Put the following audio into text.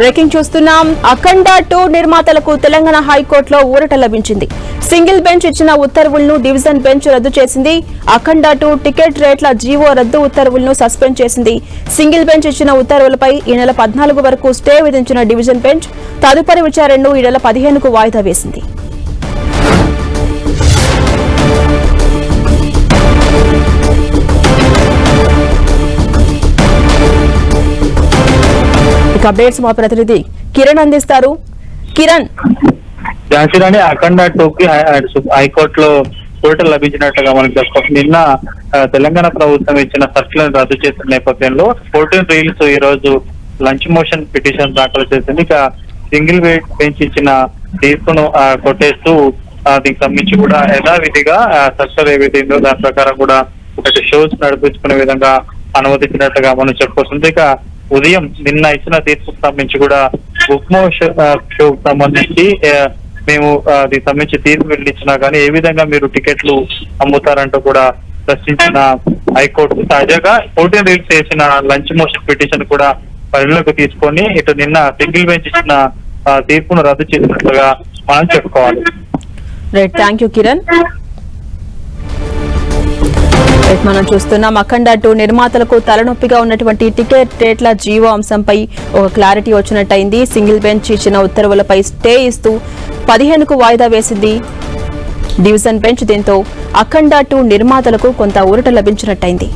Breaking చూస్తున్నాం. అఖండ 2 నిర్మాతలకు తెలంగాణ హైకోర్టులో ఊరట లభించింది. సింగిల్ బెంచ్ ఇచ్చిన ఉత్తర్వులను డివిజన్ బెంచ్ రద్దు చేసింది. అఖండ 2 టికెట్ రేట్ల జీవో రద్దు ఉత్తర్వులను సస్పెండ్ చేసింది. సింగిల్ బెంచ్ ఇచ్చిన ఉత్తర్వులపై ఈ నెల 14 వరకు స్టే విధించిన డివిజన్ బెంచ్ తదుపరి విచారణను ఈ నెల 15కు వాయిదా వేసింది. అప్డేట్స్ మా ప్రతినిధి కిరణ్ అందిస్తారు. కిరణ్, ఝాన్సీలోని అఖండ 2కి హైకోర్టులో ఊరట లభించినట్టుగా మనకు చెప్పుకోవచ్చు. నిన్న తెలంగాణ ప్రభుత్వం ఇచ్చిన సర్క్యులర్ రద్దు చేసిన నేపథ్యంలో 14 రీల్స్ ఈ రోజు లంచ్ మోషన్ పిటిషన్ దాఖలు చేసింది. ఇక సింగిల్ బెంచ్ ఇచ్చిన తీర్పును కొట్టేస్తూ దీనికి సంబంధించి కూడా యథావిధిగా సర్క్యులర్ ఏవైతే ఉందో దాని ప్రకారం కూడా ఒకటి షోస్ నడిపించుకునే విధంగా అనుమతించినట్టుగా మనం చెప్పుకోవచ్చు. ఇక ఉదయం నిన్న ఇచ్చిన తీర్పుకు సంబంధించి కూడా బుక్ మై షోకు సంబంధించి మేము దీనికి సంబంధించి తీర్పు వెళ్ళిచ్చినా కానీ ఏ విధంగా మీరు టికెట్లు అమ్ముతారంటూ కూడా ప్రశ్నించిన హైకోర్టు తాజాగా 14 రీల్స్ చేసిన లంచ్ మోషన్ పిటిషన్ కూడా పరిగణలోకి తీసుకొని ఇటు నిన్న సింగిల్ బెంచ్ ఇచ్చిన తీర్పును రద్దు చేసినట్లుగా మనం చెప్పుకోవాలి. Right, thank you Kiran. మనం చూస్తున్నాం అఖండ 2 నిర్మాతలకు తలనొప్పిగా ఉన్నటువంటి టికెట్ రేట్ల జీవో అంశంపై ఒక క్లారిటీ వచ్చినట్టయింది. సింగిల్ బెంచ్ ఇచ్చిన ఉత్తర్వులపై స్టే ఇస్తూ 15కు వాయిదా వేసింది డివిజన్ బెంచ్. దీంతో అఖండ 2 నిర్మాతలకు కొంత ఊరట లభించినట్టయింది.